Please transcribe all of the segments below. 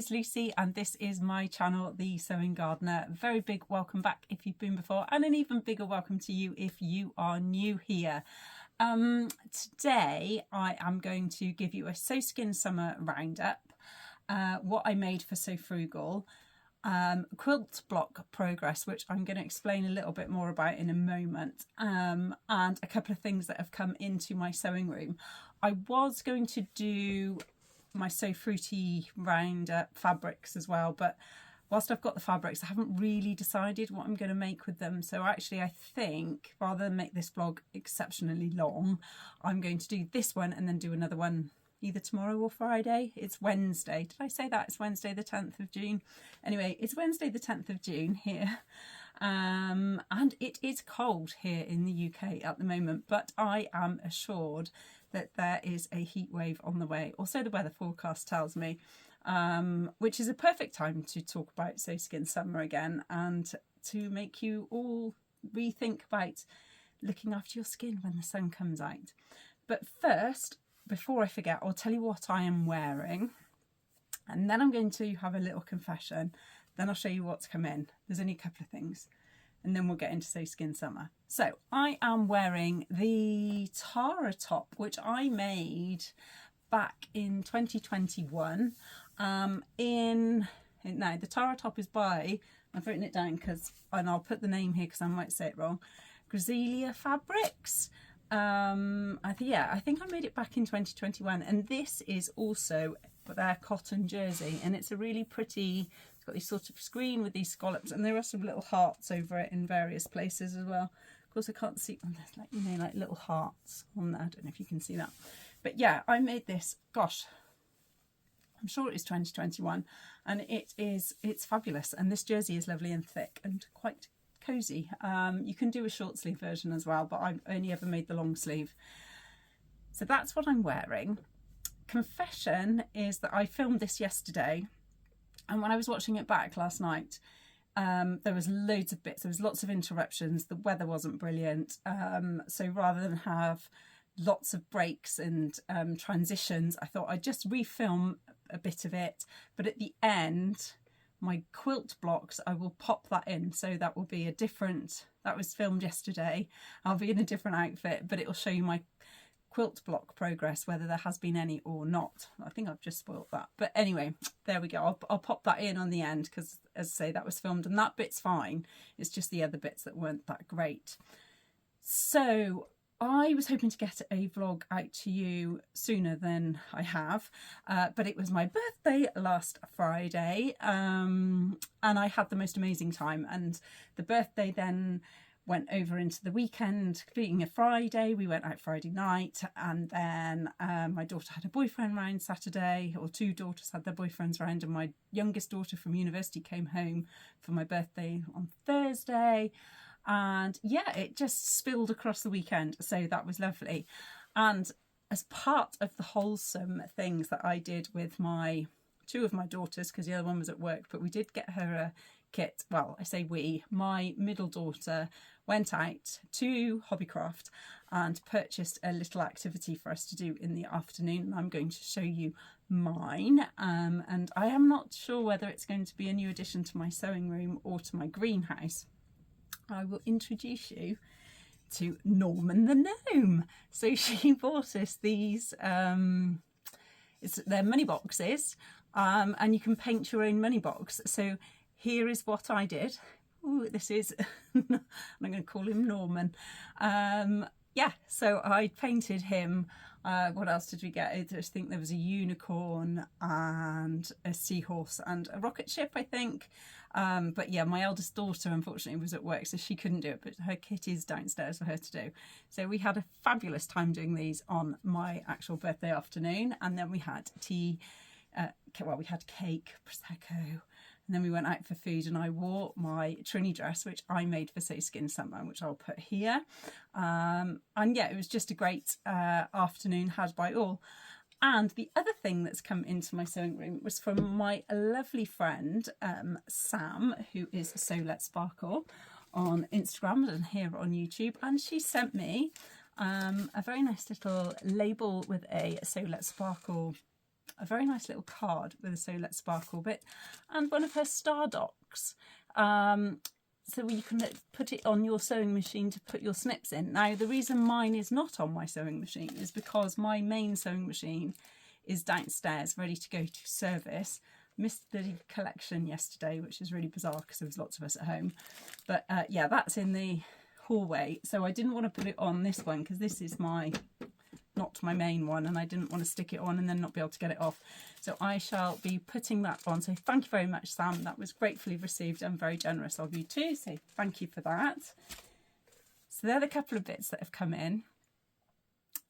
is Lucy and this is my channel, The Sewing Gardener. Very big welcome back if you've been before, and an even bigger welcome to you if you are new here. Today I am going to give you a Sew Skin Summer roundup, what I made for Sew Frugal, quilt block progress, which I'm going to explain a little bit more about in a moment, and a couple of things that have come into my sewing room. I was going to do my So Fruity roundup fabrics as well, but whilst I've got the fabrics, I haven't really decided what I'm going to make with them. So actually I think rather than make this vlog exceptionally long, I'm going to do this one and then do another one either tomorrow or Friday. It's Wednesday. Did I say that? It's Wednesday the 10th of June. Anyway, it's Wednesday the 10th of June here. And it is cold here in the UK at the moment, but I am assured that there is a heat wave on the way. Also, the weather forecast tells me, which is a perfect time to talk about Sew Skin Summer again and to make you all rethink about looking after your skin when the sun comes out. But first, before I forget, I'll tell you what I am wearing, and then I'm going to have a little confession. Then I'll show you what's come in. There's only a couple of things, and then we'll get into Sew Skin Summer. So I am wearing the Tara top, which I made back in 2021. No, the Tara top is by, I've written it down and I'll put the name here because I might say it wrong, Grasilia Fabrics. I think I made it back in 2021, and this is also their cotton jersey, and it's a really pretty, it's got this sort of screen with these scallops, and there are some little hearts over it in various places as well. Of course I can't see, there's like, you know, like little hearts on there. I don't know if you can see that, but yeah, I made this, gosh, I'm sure it is 2021, and it's fabulous, and this jersey is lovely and thick and quite cozy. You can do a short sleeve version as well, but I've only ever made the long sleeve. So that's what I'm wearing. Confession is that I filmed this yesterday, and when I was watching it back last night, there was loads of bits, there was lots of interruptions, the weather wasn't brilliant, so rather than have lots of breaks and transitions, I thought I'd just refilm a bit of it, but at the end my quilt blocks, I will pop that in, so that will be a different, that was filmed yesterday, I'll be in a different outfit, but it will show you my quilt block progress, whether there has been any or not. I think I've just spoiled that, but anyway, there we go. I'll pop that in on the end because, as I say, that was filmed and that bit's fine, it's just the other bits that weren't that great. So I was hoping to get a vlog out to you sooner than I have, but it was my birthday last Friday, and I had the most amazing time, and the birthday then went over into the weekend. Being a Friday, we went out Friday night, and then my daughter had a boyfriend round Saturday, or two daughters had their boyfriends round, and my youngest daughter from university came home for my birthday on Thursday. And yeah, it just spilled across the weekend, so that was lovely. And as part of the wholesome things that I did with two of my daughters, because the other one was at work, but we did get her a kit. Well, I say we, my middle daughter went out to Hobbycraft and purchased a little activity for us to do in the afternoon, and I'm going to show you mine, and I am not sure whether it's going to be a new addition to my sewing room or to my greenhouse. I will introduce you to Norman the Gnome. So she bought us these, they're money boxes, and you can paint your own money box. So here is what I did. Ooh, this is, I'm going to call him Norman. Yeah, so I painted him. What else did we get? I just think there was a unicorn and a seahorse and a rocket ship, I think. But yeah, my eldest daughter unfortunately was at work, so she couldn't do it, but her kit is downstairs for her to do. So we had a fabulous time doing these on my actual birthday afternoon, and then we had tea, well, we had cake, Prosecco, and then we went out for food, and I wore my Trini dress, which I made for Sew Skin Summer, which I'll put here. And yeah, it was just a great afternoon had by all. And the other thing that's come into my sewing room was from my lovely friend, Sam, who is Sew Let Sparkle on Instagram and here on YouTube. And she sent me a very nice little label with a Sew Let Sparkle a very nice little card with a So Let's Sparkle bit and one of her star docs. So you can put it on your sewing machine to put your snips in. Now, the reason mine is not on my sewing machine is because my main sewing machine is downstairs, ready to go to service. Missed the collection yesterday, which is really bizarre because there was lots of us at home. But yeah, that's in the hallway. So I didn't want to put it on this one because this is not my main one, and I didn't want to stick it on and then not be able to get it off. So I shall be putting that on. So thank you very much, Sam. That was gratefully received and very generous of you too. So thank you for that. So they're the couple of bits that have come in.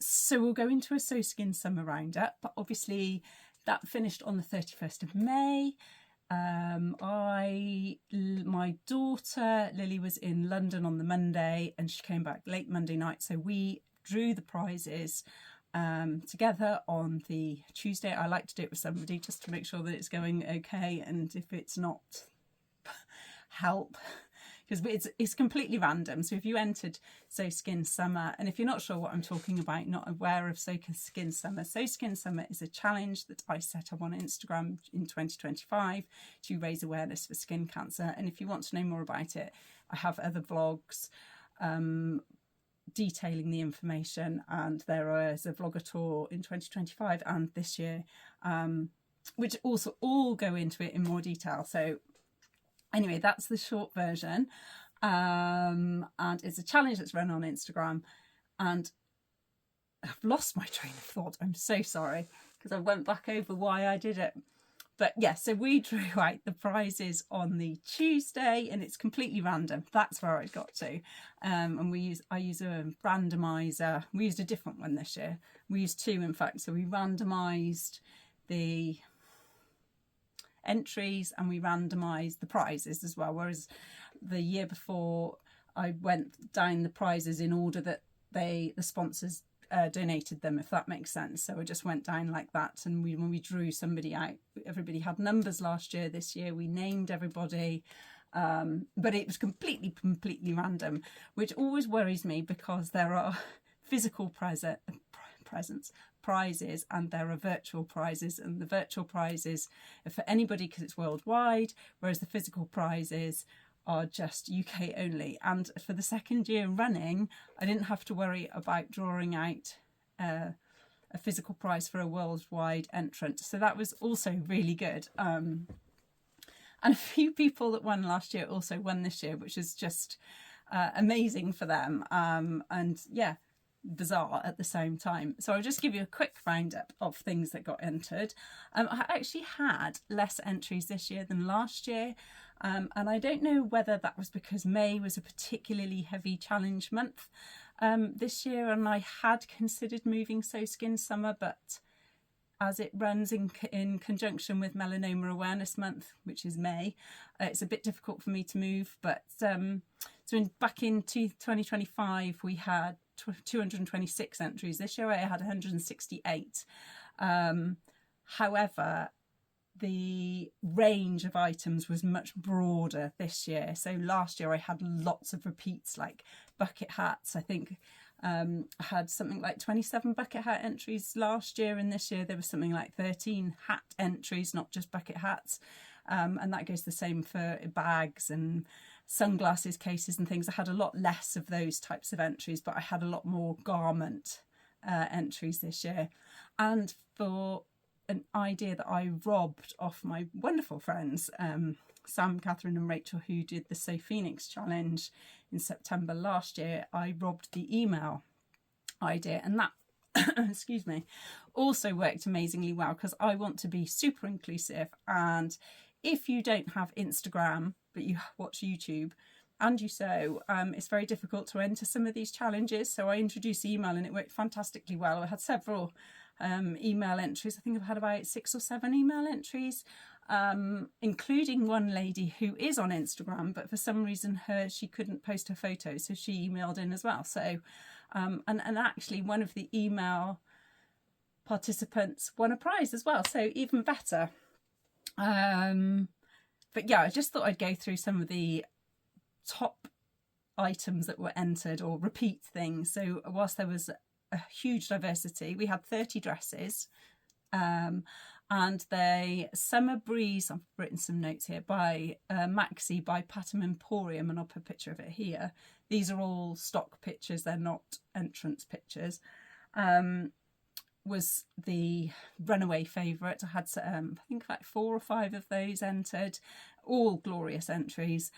So we'll go into a Sew Skin Summer Roundup. But obviously that finished on the 31st of May. My daughter Lily was in London on the Monday and she came back late Monday night. So we drew the prizes together on the Tuesday. I like to do it with somebody just to make sure that it's going okay, and if it's not, help, because it's completely random. So if you entered Sew Skin Summer, and if you're not sure what I'm talking about, not aware of Sew Skin Summer is a challenge that I set up on Instagram in 2025 to raise awareness for skin cancer. And if you want to know more about it, I have other vlogs detailing the information, and there is a vlogger tour in 2025 and this year, which also all go into it in more detail. So anyway, that's the short version, and it's a challenge that's run on Instagram, and I've lost my train of thought. I'm so sorry, because I went back over why I did it. But yeah, so we drew out the prizes on the Tuesday, and it's completely random. That's where I got to. And I use a randomizer. We used a different one this year. We used two, in fact. So we randomised the entries and we randomised the prizes as well. Whereas the year before, I went down the prizes in order that the sponsors donated them, if that makes sense. So I just went down like that, and when we drew somebody out, everybody had numbers last year. This year we named everybody, but it was completely random, which always worries me because there are physical prizes and there are virtual prizes, and the virtual prizes are for anybody because it's worldwide, whereas the physical prizes are just UK only. And for the second year running, I didn't have to worry about drawing out a physical prize for a worldwide entrant. So that was also really good. And a few people that won last year also won this year, which is just amazing for them. And yeah, bizarre at the same time. So I'll just give you a quick roundup of things that got entered. I actually had less entries this year than last year. And I don't know whether that was because May was a particularly heavy challenge month this year, and I had considered moving Sew Skin Summer, but as it runs in conjunction with Melanoma Awareness Month, which is May, it's a bit difficult for me to move. But back in 2025, we had 226 entries. This year I had 168. However, the range of items was much broader this year. So last year I had lots of repeats, like bucket hats. I think I had something like 27 bucket hat entries last year, and this year there was something like 13 hat entries, not just bucket hats. And that goes the same for bags and sunglasses cases and things. I had a lot less of those types of entries, but I had a lot more garment entries this year. And for an idea that I robbed off my wonderful friends, Sam, Catherine and Rachel, who did the Sew Phoenix challenge in September last year, I robbed the email idea, and that excuse me, also worked amazingly well, because I want to be super inclusive. And if you don't have Instagram but you watch YouTube and you sew, it's very difficult to enter some of these challenges. So I introduced email and it worked fantastically well. I had several email entries. I think I've had about 6 or 7 email entries, including one lady who is on Instagram, but for some reason she couldn't post her photos, so she emailed in as well. So and actually one of the email participants won a prize as well, so even better. But yeah, I just thought I'd go through some of the top items that were entered, or repeat things. So whilst there was a huge diversity, we had 30 dresses, And they Summer Breeze, I've written some notes here, by Maxi by Pattern Emporium, and I'll put a picture of it here. These are all stock pictures, they're not entrance pictures. Was the runaway favourite. I had I think like 4 or 5 of those entered, all glorious entries.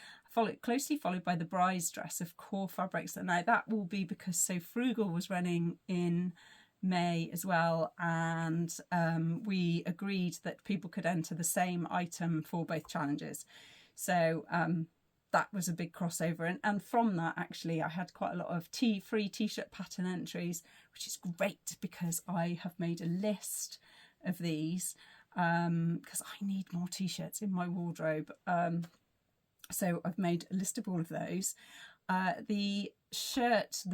Closely followed by the bride's dress of core fabrics. And now that will be because Sew Frugal was running in May as well, and we agreed that people could enter the same item for both challenges. So that was a big crossover, and from that actually I had quite a lot of free t-shirt pattern entries, which is great because I have made a list of these because I need more t-shirts in my wardrobe. So I've made a list of all of those. The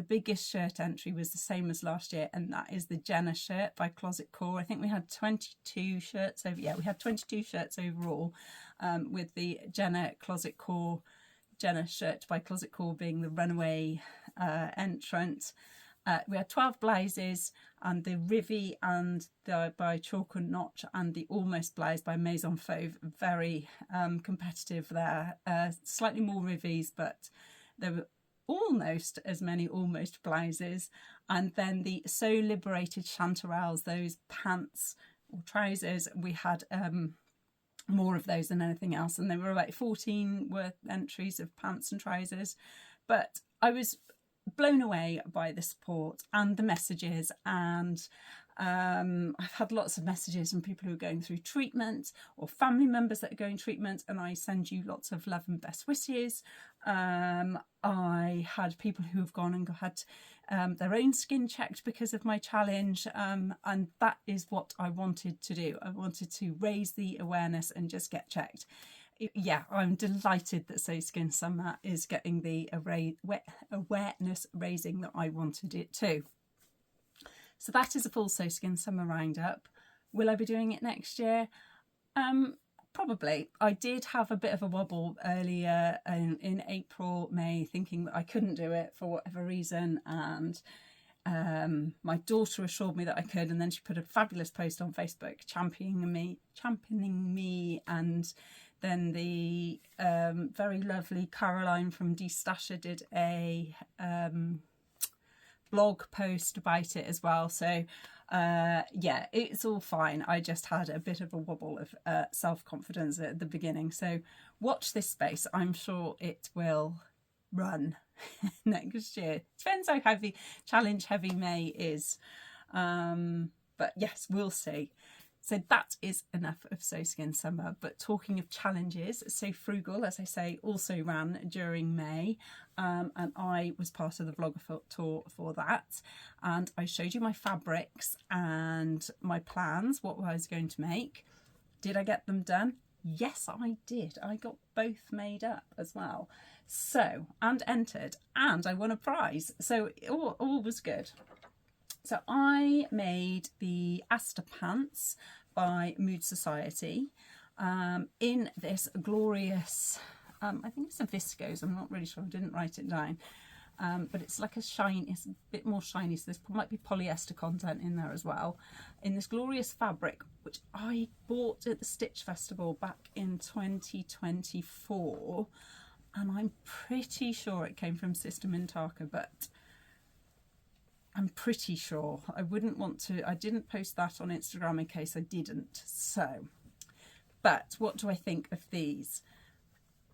biggest shirt entry was the same as last year, and that is the Jenna shirt by Closet Core. I think we had 22 shirts over. Yeah, we had 22 shirts overall, with the Jenna shirt by Closet Core being the runaway entrant. We had 12 blouses, and the Rivy and the by Chalk and Notch and the Almost blouse by Maison Fauve, very competitive there. Slightly more Rivies, but there were almost as many almost blouses. And then the So Liberated chanterelles, those pants or trousers, we had more of those than anything else, and there were about 14 worth entries of pants and trousers. But I was blown away by the support and the messages, and I've had lots of messages from people who are going through treatment or family members that are going treatment, and I send you lots of love and best wishes. I had people who have gone and had their own skin checked because of my challenge, and that is what I wanted to do. I wanted to raise the awareness and just get checked. Yeah, I'm delighted that Sew Skin Summer is getting the awareness raising that I wanted it to. So that is a full Sew Skin Summer roundup. Will I be doing it next year? Probably. I did have a bit of a wobble earlier in April, May, thinking that I couldn't do it for whatever reason, and my daughter assured me that I could, and then she put a fabulous post on Facebook championing me, and then the very lovely Caroline from Destasher did a blog post about it as well. So yeah, it's all fine. I just had a bit of a wobble of self-confidence at the beginning. So watch this space. I'm sure it will run next year. Depends how challenge heavy May is. But yes, we'll see. So that is enough of Sew Skin Summer. But talking of challenges, Sew Frugal, as I say, also ran during May. And I was part of the vlogger tour for that. And I showed you my fabrics and my plans, what I was going to make. Did I get them done? Yes, I did. I got both made up as well. So, and entered, and I won a prize. So all was good. So I made the Asta pants by Mood Society in this glorious, I think it's a viscose, I'm not really sure, I didn't write it down, but it's like it's a bit more shiny, so there might be polyester content in there as well, in this glorious fabric, which I bought at the Stitch Festival back in 2024, and I'm pretty sure it came from Sister Mintaka, but I'm pretty sure. I wouldn't want to, I didn't post that on Instagram in case I didn't. So, but what do I think of these?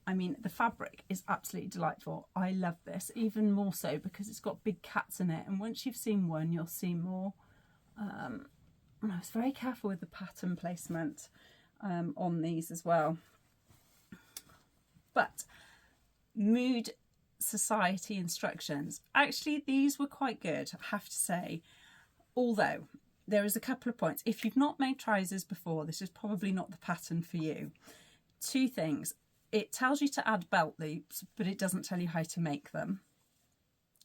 I mean, the fabric is absolutely delightful. I love this, even more so because it's got big cats in it. And once you've seen one, you'll see more. And I was very careful with the pattern placement on these as well. But Mood Society instructions, actually these were quite good, I have to say, although there is a couple of points. If you've not made trousers before, this is probably not the pattern for you. Two things: it tells you to add belt loops, but it doesn't tell you how to make them.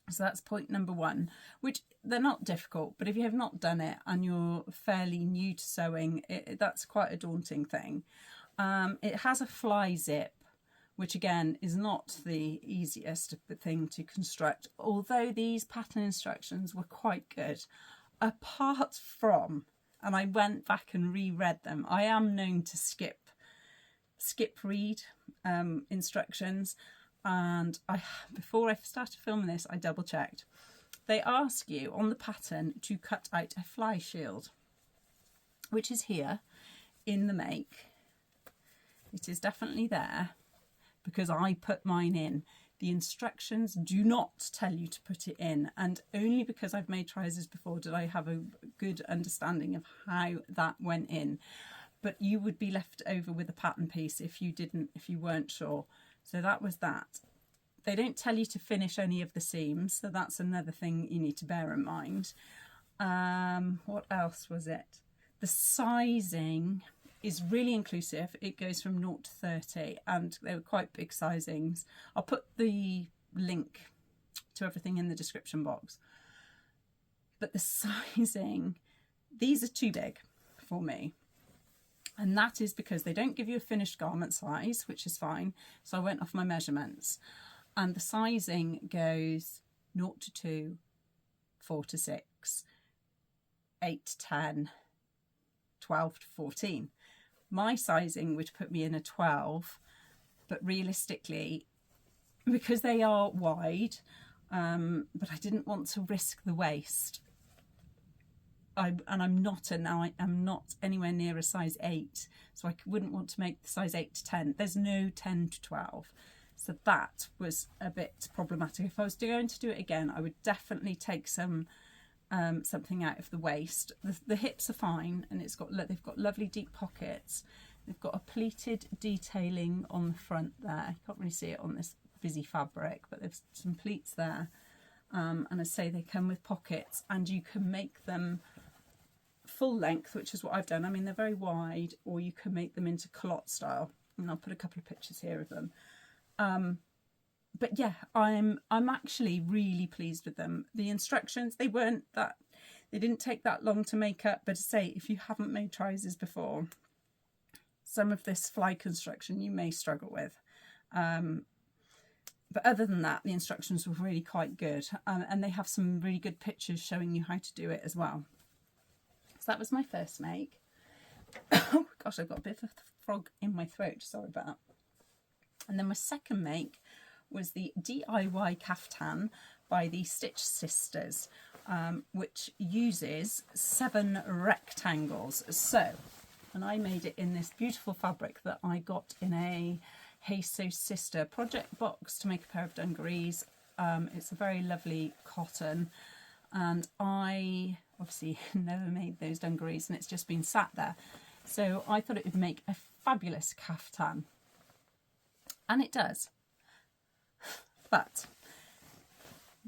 So that's point number one, which they're not difficult, but if you have not done it and you're fairly new to sewing, that's quite a daunting thing. It has a fly zip, which again is not the easiest thing to construct, although these pattern instructions were quite good, apart from and I went back and reread them. I am known to skip read instructions, and before I started filming this, I double checked. They ask you on the pattern to cut out a fly shield, which is here in the make. It is definitely there because I put mine in. The instructions do not tell you to put it in, and only because I've made trousers before did I have a good understanding of how that went in. But you would be left over with a pattern piece if you weren't sure. So that was that. They don't tell you to finish any of the seams, so that's another thing you need to bear in mind. What else was it? The sizing is really inclusive. It goes from 0 to 30, and they were quite big sizings. I'll put the link to everything in the description box. But the sizing, these are too big for me. And that is because they don't give you a finished garment size, which is fine. So I went off my measurements. And the sizing goes 0 to 2, 4 to 6, 8 to 10, 12 to 14. My sizing would put me in a 12, but realistically, because they are wide, but I didn't want to risk the waist. I'm not anywhere near a size 8, so I wouldn't want to make the size 8 to 10. There's no 10 to 12. So that was a bit problematic. If I was going to do it again, I would definitely take something out of the waist. The hips are fine, and they've got lovely deep pockets. They've got a pleated detailing on the front there. You can't really see it on this busy fabric, but there's some pleats there. And I say they come with pockets, and you can make them full length, which is what I've done. I mean, they're very wide, or you can make them into culotte style. And I'll put a couple of pictures here of them. But yeah, I'm actually really pleased with them. The instructions, they didn't take that long to make up, but to say, if you haven't made trousers before, some of this fly construction you may struggle with. But other than that, the instructions were really quite good, and they have some really good pictures showing you how to do it as well. So that was my first make. Oh gosh, I've got a bit of a frog in my throat, sorry about that. And then my second make was the DIY caftan by the Stitch Sisters, which uses 7 rectangles. And I made it in this beautiful fabric that I got in a Hey Sew Sister project box to make a pair of dungarees. It's a very lovely cotton, and I obviously never made those dungarees, and it's just been sat there. So I thought it would make a fabulous caftan. And it does. But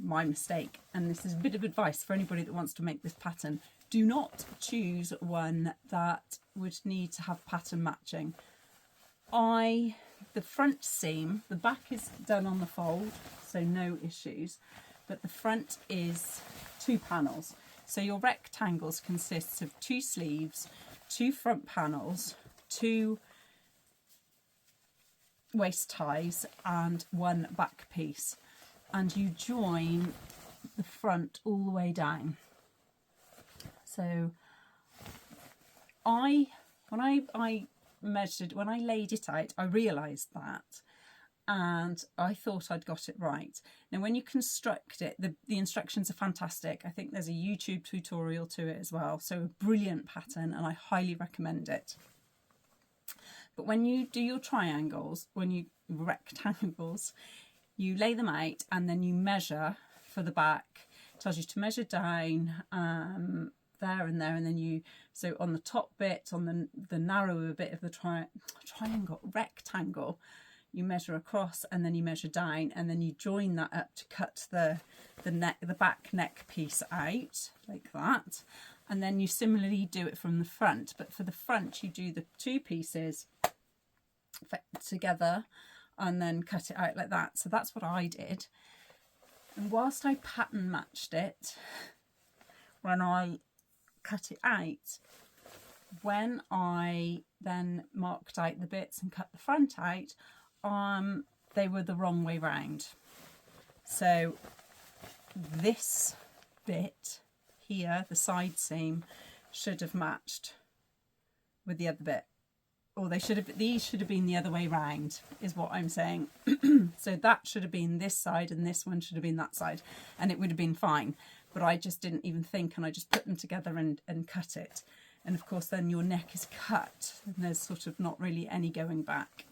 my mistake, and this is a bit of advice for anybody that wants to make this pattern, do not choose one that would need to have pattern matching. The front seam, the back is done on the fold, so no issues, but the front is 2 panels. So your rectangles consists of 2 sleeves, 2 front panels, 2 waist ties and 1 back piece, and you join the front all the way down. So when I measured, when I laid it out, I realised that, and I thought I'd got it right. Now when you construct it, the instructions are fantastic. I think there's a YouTube tutorial to it as well, so a brilliant pattern, and I highly recommend it. But when you do your rectangles, you lay them out and then you measure for the back. It tells you to measure down there and there, and then so on the top bit, on the narrower bit of the rectangle, you measure across and then you measure down, and then you join that up to cut the back neck piece out like that. And then you similarly do it from the front, but for the front you do the 2 pieces together and then cut it out like that. So that's what I did. And whilst I pattern matched it, when I cut it out, when I then marked out the bits and cut the front out, they were the wrong way round. So this bit here, the side seam, should have matched with the other bit, or these should have been the other way round, is what I'm saying. So that should have been this side and this one should have been that side, and it would have been fine. But I just didn't even think, and I just put them together and cut it. And of course then your neck is cut and there's sort of not really any going back.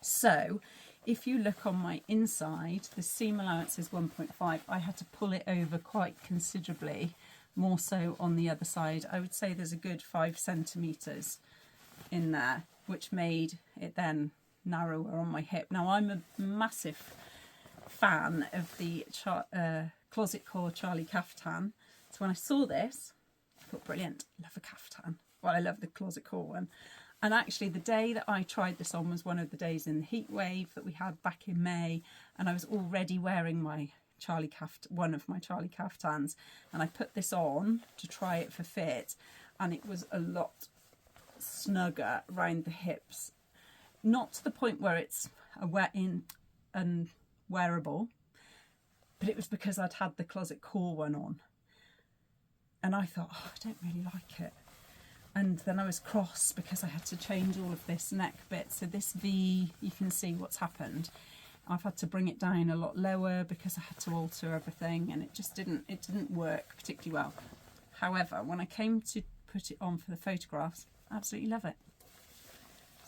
So if you look on my inside, the seam allowance is 1.5. I had to pull it over quite considerably, more so on the other side. I would say there's a good 5 centimetres in there, which made it then narrower on my hip. Now I'm a massive fan of the Closet Core Charlie Caftan. So when I saw this, I thought, brilliant, love a caftan. Well, I love the Closet Core one. And actually the day that I tried this on was one of the days in the heat wave that we had back in May, and I was already wearing my one of my Charlie Caftans, and I put this on to try it for fit, and it was a lot snugger around the hips. Not to the point where it's unwearable, but it was because I'd had the Closet Core one on. And I thought, oh, I don't really like it. And then I was cross because I had to change all of this neck bit. So this V, you can see what's happened. I've had to bring it down a lot lower because I had to alter everything, and it didn't work particularly well. However, when I came to put it on for the photographs, I absolutely love it.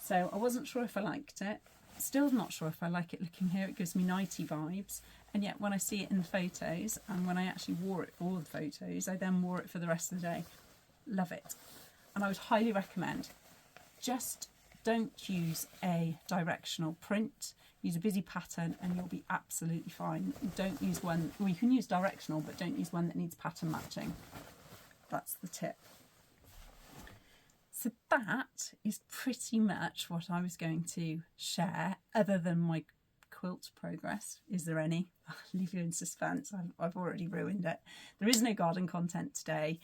So I wasn't sure if I liked it. Still not sure if I like it looking here. It gives me nighty vibes. And yet when I see it in the photos, and when I actually wore it for all the photos, I then wore it for the rest of the day. Love it. And I would highly recommend, just don't use a directional print. Use a busy pattern and you'll be absolutely fine. Don't use one, well, you can use directional, but don't use one that needs pattern matching. That's the tip. So that is pretty much what I was going to share, other than my quilt progress. Is there any? I'll leave you in suspense. I've already ruined it. There is no garden content today,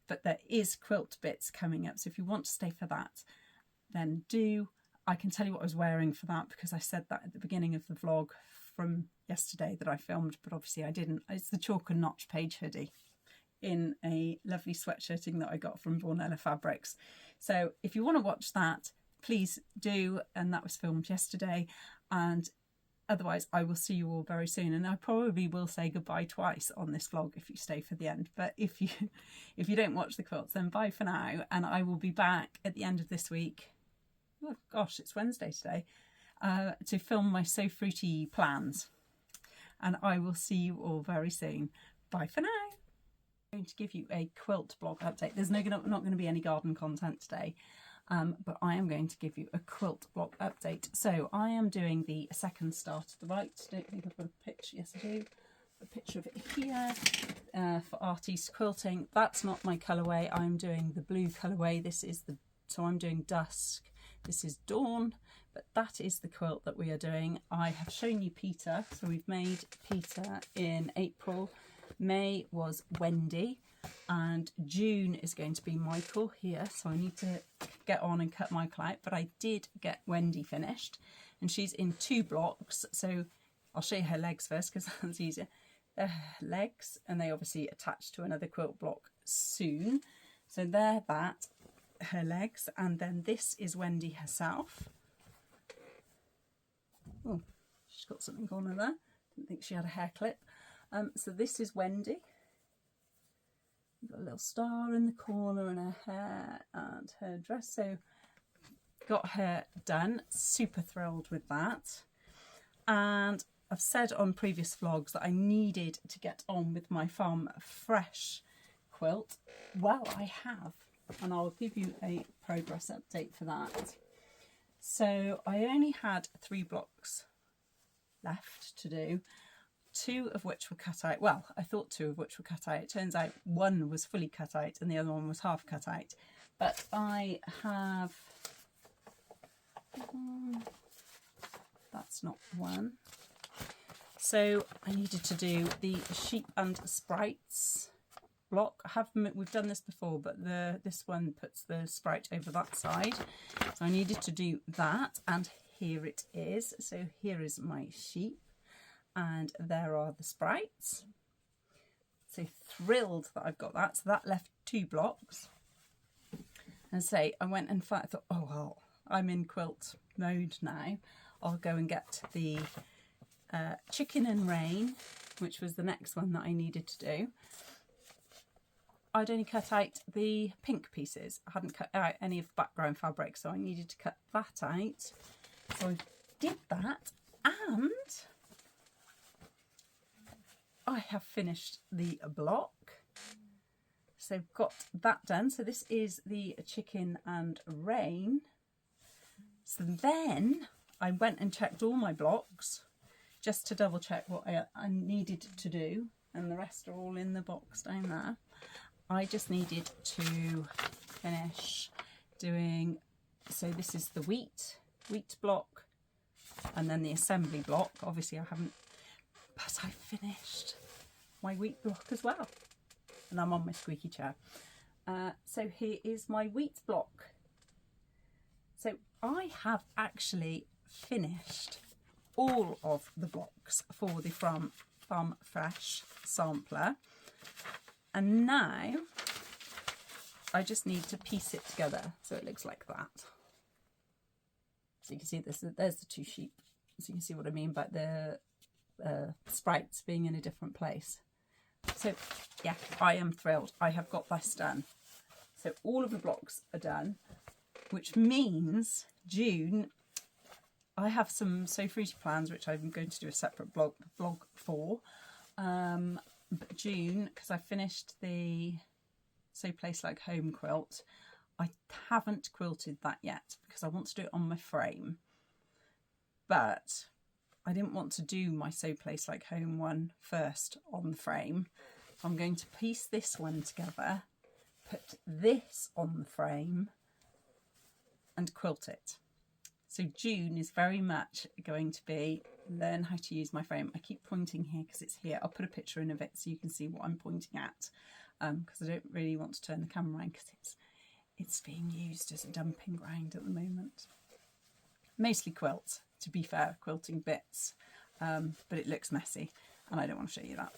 but there is quilt bits coming up. So if you want to stay for that, then do. I can tell you what I was wearing for that because I said that at the beginning of the vlog from yesterday that I filmed, but obviously I didn't. It's the Chalk and Notch page hoodie in a lovely sweatshirting that I got from Vornella Fabrics. So if you want to watch that, please do. And that was filmed yesterday. And otherwise, I will see you all very soon. And I probably will say goodbye twice on this vlog if you stay for the end. But if you don't watch the quilts, then bye for now. And I will be back at the end of this week. Oh gosh, it's Wednesday today. To film my So Fruity plans. And I will see you all very soon. Bye for now. I'm going to give you a quilt blog update. There's not going to be any garden content today. But I am going to give you a quilt block update. So I am doing the second start to the right. I don't think I've got a picture. Yes, I do. A picture of it here for Artiste Quilting. That's not my colourway. I'm doing the blue colourway. So I'm doing Dusk. This is Dawn, but that is the quilt that we are doing. I have shown you Peter. So we've made Peter in April. May was Wendy. And June is going to be Michael here, so I need to get on and cut Michael out, but I did get Wendy finished, and she's in 2 blocks. So I'll show you her legs first because that's easier. Legs, and they obviously attach to another quilt block soon. So they're her legs, and then this is Wendy herself. Oh, she's got something on her there. Didn't think she had a hair clip. So this is Wendy. Got a little star in the corner and her hair and her dress. So got her done. Super thrilled with that. And I've said on previous vlogs that I needed to get on with my Farm Fresh quilt. Well, I have, and I'll give you a progress update for that. So I only had 3 blocks left to do. 2 of which were cut out. Well, I thought 2 of which were cut out. It turns out 1 was fully cut out and the other one was half cut out. But I have... that's not one. So I needed to do the Sheep and Sprites block. We've done this before, but this one puts the sprite over that side. So I needed to do that, and here it is. So here is my sheep. And there are the sprites. So thrilled that I've got that. So that left 2 blocks. And I went and thought, oh well, I'm in quilt mode now. I'll go and get the Chicken and Rain, which was the next one that I needed to do. I'd only cut out the pink pieces. I hadn't cut out any of the background fabric, so I needed to cut that out. So I did that, and I have finished the block. So got that done. So this is the Chicken and Rain. So then I went and checked all my blocks just to double check what I needed to do, and the rest are all in the box down there. I just needed to finish doing, so this is the wheat block, and then the assembly block. Obviously I haven't, but I finished my wheat block as well, and I'm on my squeaky chair. So here is my wheat block. So I have actually finished all of the blocks for the Farm Fresh sampler. And now I just need to piece it together so it looks like that. So you can see this, there's the two sheep. So you can see what I mean by the sprouts being in a different place. So yeah, I am thrilled. I have got this done. So all of the blocks are done, which means June, I have some Sew Frugal plans, which I'm going to do a separate vlog for. But June, because I finished the So Place Like Home quilt, I haven't quilted that yet because I want to do it on my frame. But I didn't want to do my So Place Like Home one first on the frame. So I'm going to piece this one together, put this on the frame and quilt it. So June is very much going to be learn how to use my frame. I keep pointing here because it's here. I'll put a picture in of it so you can see what I'm pointing at, because I don't really want to turn the camera around because it's being used as a dumping ground at the moment. Mostly quilt, to be fair, quilting bits, but it looks messy and I don't want to show you that.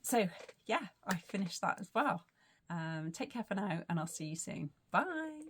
So yeah, I finished that as well. Take care for now, and I'll see you soon. Bye.